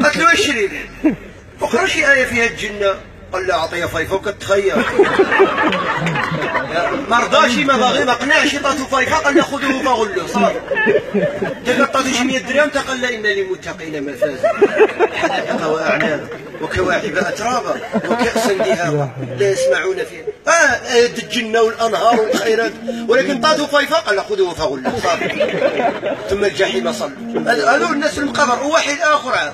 قالت له واش شريت؟ اقرا شي آية فيها الجنة. قال لها عطيه فايفه وكتخير. ما رضاش، ما باغي، ما قنعش، عطاتو فايفه. قال لها خذوه فغلوه صافي. دابا عطاتو شي 100 درهم. قال لها ان للمتقين مفازا حدائق واعنابا وكواعب اترابا وكأسا دهاقا لا يسمعون فيها آيات الجنة والانهار والخيرات. ولكن عطاتو فايفه. قال لها خذوه فغلوه صافي. ثم الجحيم صلوا. هذو الناس المقابر. وواحد اخر عاد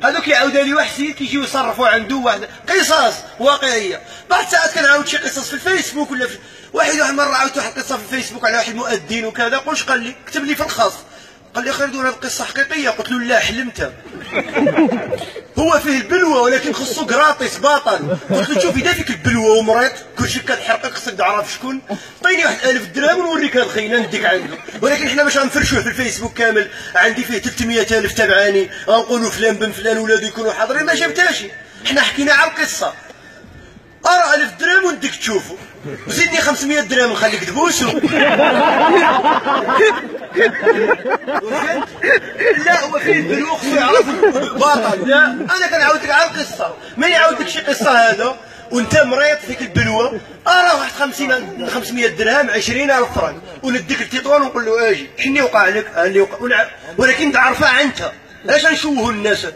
هذوك يعاود لي واحد السيد كيجيو يصرفوا عنده واحد قصص واقعيه. بعض الساعات كنعاود شي قصص في الفيسبوك ولا في واحد مره عاودت واحد القصه في الفيسبوك على واحد مؤذن وكذا. قلت قال لي كتب لي في الخاص. قال لي خير دون هذه القصه حقيقيه. قلت له لا حلمتها. هو فيه البلوه ولكن خصو قراطيس باطل. قلت له شوف اذا فيك البلوه ومريض كلشي كتحرقك خصك تعرف شكون. عطيني واحد 1000 درهم ونوريك هذا الخينا نديك عنده. ولكن حنا باش غنفرشوه في الفيسبوك كامل عندي فيه 300,000 تابعاني غنقولوا فلان بن فلان ولادو يكونوا حاضرين ما جابتهاش. حنا حكينا على القصه. ارى 1000 درهم ونديك تشوفوا وزيدني 500 درهم نخليك تبوسو. لا هو فيه البلوغ خصو يعرف باطل. لا انا كنعاود لك على القصه. من يعاود لك شي قصه هذا وانت مريض فيك البلوه ارى واحد 500 درهم 20,000 فرنك ونديك التطوان ونقول له اجي شني وقع لك اللي وقع. ولكن تعرفها انت. علاش غنشوهوا الناس؟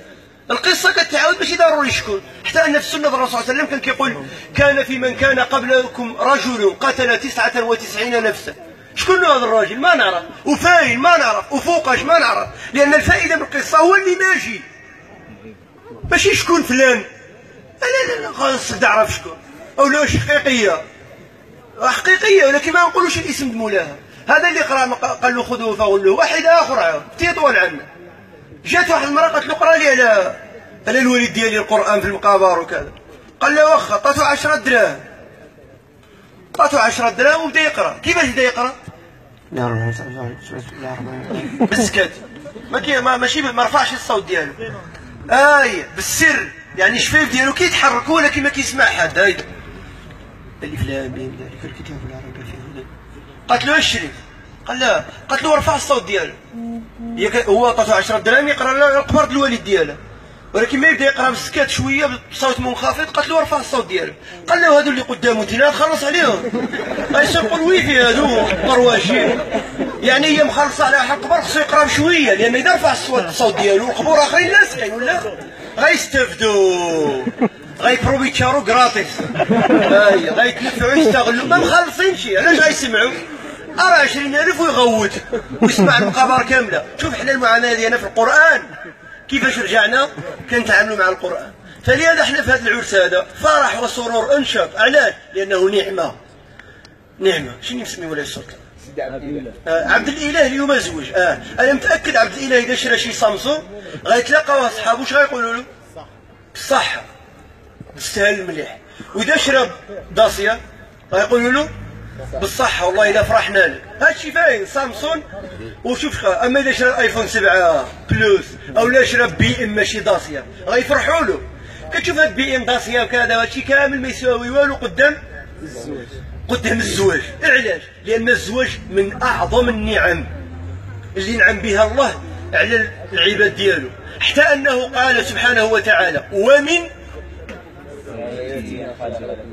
القصه كتعاود ماشي ضروري شكون. حتى ان في السنه الرسول صلى الله عليه وسلم كان كيقول كان في من كان قبلكم رجل قتل 99 نفسا. شكون هذا الراجل؟ ما نعرف. وفاين ما نعرف. وفوقاش ما نعرف. لان الفائده من القصه هو اللي ماشي ماشي شكون فلان. لا خاصك تعرف شكون. او لا حقيقيه حقيقيه ولكن ما نقولوش الاسم مولاها. هذا اللي قرا قال له خذوه فغلوه. واحد اخر عاود تيطول عنه. جات واحد المراه قالت له اقرا لي على الوالد ديالي القران في المقابر وكذا. قال لها واخا. عطاتو 10 دراهم. عطاتو 10 دراهم وبدا يقرا. كيفاش بدا يقرا؟ بالسكات. ماشي ما رفعش الصوت ديالو. بالسر يعني الشفايف ديالو كيتحرك ولكن ما كيسمع حد. هايدا الف لام ميم ذلك الكتاب لا ريب فيه. قالت له اش شريت؟ قال لا. قالت له ارفع الصوت ديالو. هو عطاتو 10 دراهم يقرا لها قبر الوالد ديالها ولكن ما يبدا يقرا بالسكات شويه بصوت منخفض. قالت له ارفع الصوت ديالو. قال له هادو اللي قدامه انت تخلص عليهم غيسرقوا الويفي هادو مرواشين. يعني هي مخلصه على واحد القبر خصو يقرا بشويه لان اذا رفع الصوت ديالو القبور اخرين لاصقين ولا غيستافدوا غيبروفيتشارو كراطيس. غيتنفعوا يستغلوا ما مخلصينش. علاش غيسمعوا؟ أرى 20,000 ويغوت ويسمع المقابر كامله. شوف حنا المعامله ديالنا في القران كيفاش رجعنا كنتعاملوا مع القران. فلهذا حنا في هذا العرس هذا فرح وسرور انشط. علاش؟ لانه نعمه. شنو نسميو ولا الصوت؟ عبد الاله اليوم زوج. انا متاكد عبد الاله اذا شرا شي سامسونج غيتلاقاو اصحابو واش غيقولوا له؟ بالصحه تستاهل المليح. واذا شرب داسيه غيقولوا له بالصحه والله الا فرحنا لك. هادشي فاين سامسونج. وشوف اما اذا شرا ايفون 7 بلس او لا شرا بي ام ماشي داسيه غيفرحوا له. كتشوف هاد بي ام داسيه وكذا هادشي كامل ما يساوي والو قدام الزواج. علاش؟ لان الزواج من اعظم النعم اللي نعم بها الله على العباد ديالو. حتى انه قال سبحانه وتعالى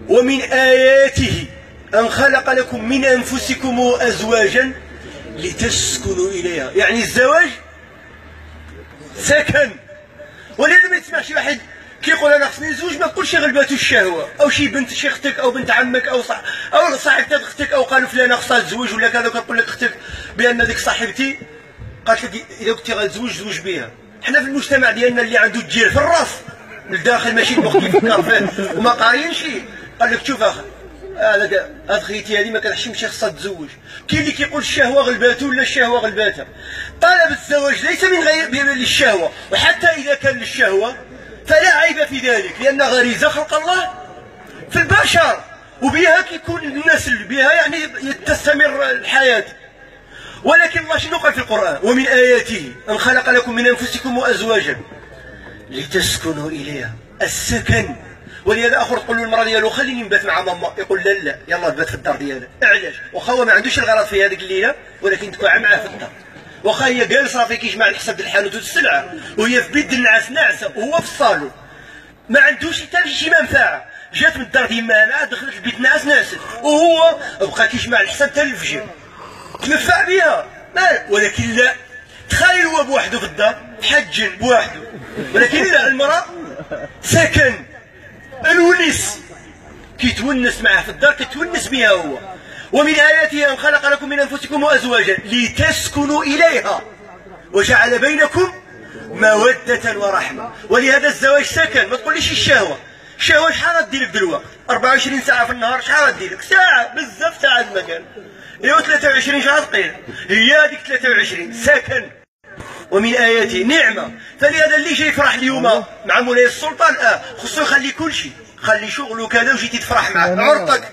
ومن آياته أن خلق لكم من أنفسكم أزواجا لتسكنوا إليها. يعني الزواج سكن. ولهذا ما تسمع شي واحد كيقول أنا خصني نزوج ما تقولش غلباتو الشهوة أو شي بنت شي أختك أو بنت عمك أو صاحبتك أختك أو قالوا فلانة خصها تزوج ولا كذا وكتقول لك أختك بأن ديك صاحبتي قالت لك إذا كنتي غتزوج زوج بها. حنا في المجتمع ديالنا اللي عنده الجير في الراس لداخل ماشي الوقت يفكر فيه وما قارينش قال لك شوف اخي هاد خيتي هادي ما كنحشمش خصها تزوج. كاين اللي كيقول الشهوه غلباتو ولا الشهوه غلباتها. طلب الزواج ليس من غير للشهوه وحتى اذا كان للشهوه فلا عيب في ذلك لان غريزه خلق الله في البشر وبها كيكون النسل بها يعني تستمر الحياه. ولكن الله شنو قال في القران؟ ومن اياته ان خلق لكم من انفسكم ازواجا لتسكنوا اليها. السكن. ولهذا اخر تقول له المراه ديالو خليني نبات مع ماما يقول لا يلا تبات في الدار ديالها. علاش؟ واخا هو ما عندوش الغرض في هذيك الليله ولكن تكون معاه في الدار. واخا هي جالس راه فين كيجمع الحساب ديال الحانوت والسلعه وهي في بيت النعاس ناعسه وهو في الصالون ما عندوش حتى شي منفعه. جات من الدار ديالنا دخلت البيت ناعس ناعست وهو بقى كيجمع الحساب حتى للفجر تنفع بها. ولكن لا، تخيل هو بوحده في الدار تحجن بوحده، ولكن لا، المراه سكن الونس كيتونس معاه في الدار كتونس بها هو. ومن آياته أن خلق لكم من أنفسكم أزواجا لتسكنوا إليها وجعل بينكم مودة ورحمة. ولهذا الزواج سكن. ما تقوليش الشهوة، الشهوة شحال غدير لك دلوقتي؟ 24 ساعة في النهار شحال غدير لك؟ ساعة، بزاف ساعات المكان. ايوا 23 شحال ثقيل؟ هي هذيك 23 سكن. ومن آياته نعمة. فلهذا اللي جاي يفرح اليوم مع مولاي السلطان خصو يخلي كل شيء، خلي شغل وكذا وجيتي تفرح معاه. عرضك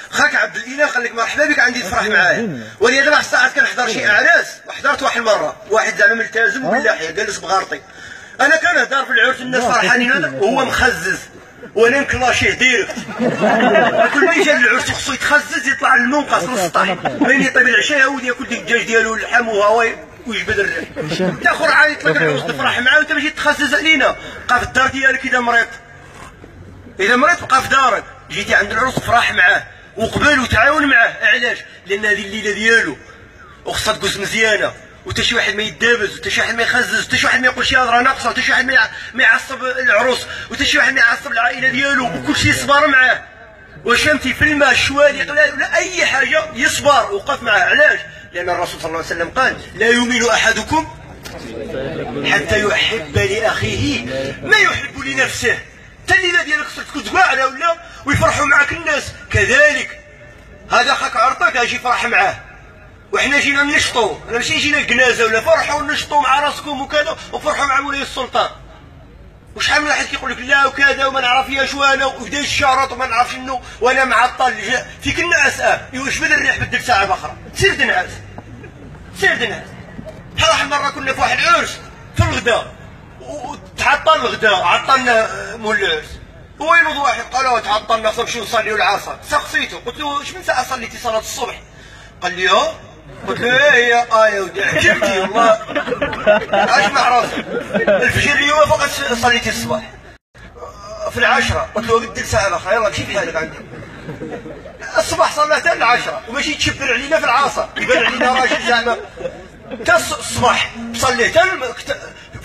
خاك عبد الاله خليك مرحبا بك عندي تفرح معاه. ولهذا بعض الساعات كنحضر شي اعراس، وحضرت واحد المره واحد زعما ملتزم باللحيه جالس بغارطي، انا كنهضر في العرس الناس فرحانين وهو مخزز وانا نكلاشيه ديريكت. كل ما يجي العرس خصو يتخزز يطلع للمنقص للسطح ملي يطيب العشاء هو ياكل ديك الدجاج ديالو اللحم وهو ويجبد الريح. انت اخر عيط لك العرس تفرح معاه وانت ماشي تخزز علينا. بقى في الدار ديالك اذا مريض، اذا مريض بقى في دارك. جيتي عند العرس تفرح معاه وقبل وتعاون معاه. علاش؟ لان هذه الليله ديالو وخصها تقوز مزيانه، وتا شي واحد ما يدابز، وتا شي واحد ما يخزز، وتا شي واحد ما يقول شي هضره ناقصه، وتا شي واحد ما يعصب العروس، وتا شي واحد ما يعصب العائله ديالو، وكلشي يصبر معاه. واش فهمتي؟ في الماء الشوالق ولا اي حاجه يصبر وقف معاه. علاش؟ لان الرسول صلى الله عليه وسلم قال لا يؤمن احدكم حتى يحب لاخيه ما يحب لنفسه. انت الليله ديالك خصك تكون زواعره ولا ويفرحوا معك الناس. كذلك هذا خاك عرضك اجي فرح معاه. وحنا جينا نشطوا، ماشي جينا الجنازه ولا فرحوا ونشطوا مع راسكم وكذا وفرحوا مع مولاي السلطان. وشحال من واحد كيقول لك لا وكذا وما نعرفياش وانا وبدا الشرط وما نعرف شنو وانا معطل. فيك النعاس واش بدا الريح بدل ساعه اخرى سير دنعاس، سير دنعاس. بحال واحد المره كنا في واحد العرس في الغداء وتعطل الغداء، عطلنا مول العرس. وينوض واحد قال تعطلنا نمشيو نصليو العصر. سقسيته قلت له واش من ساعه صليتي صلاه الصبح؟ قال لي قلت له هي يا ودي عجبتي والله عاش مع راسي. الفجر اليوم فقط صليتي الصباح في العشرة. قلت له بدل ساعه اخرى يلا مشي بحالك عندي. الصباح صلاتها العشرة وماشي تشبر علينا في العصر يبان علينا راجل زعما. تا الصباح صليه تا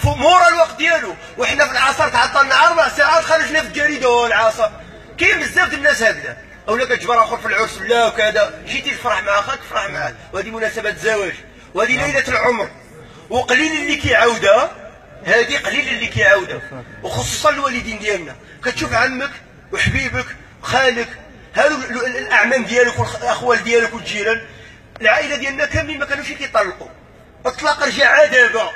مورا الوقت ديالو، وحنا في العصر تعطلنا 4 ساعات خرجنا في الجريده العصر. كاين بزاف ديال الناس هكذا. اولا كتجبر اخر في العرس لا وكذا، جيتي تفرح مع اخاك تفرح معاه. وهذه مناسبه الزواج وهذه ليله العمر وقليل اللي كيعاودها. هذه قليل اللي كيعاودها وخصوصا الوالدين ديالنا. كتشوف عمك وحبيبك وخالك هادو الاعمام ديالك والاخوال ديالك والجيران. العائله ديالنا كاملين ما كانوش كيطلقوا. الطلاق رجع دابا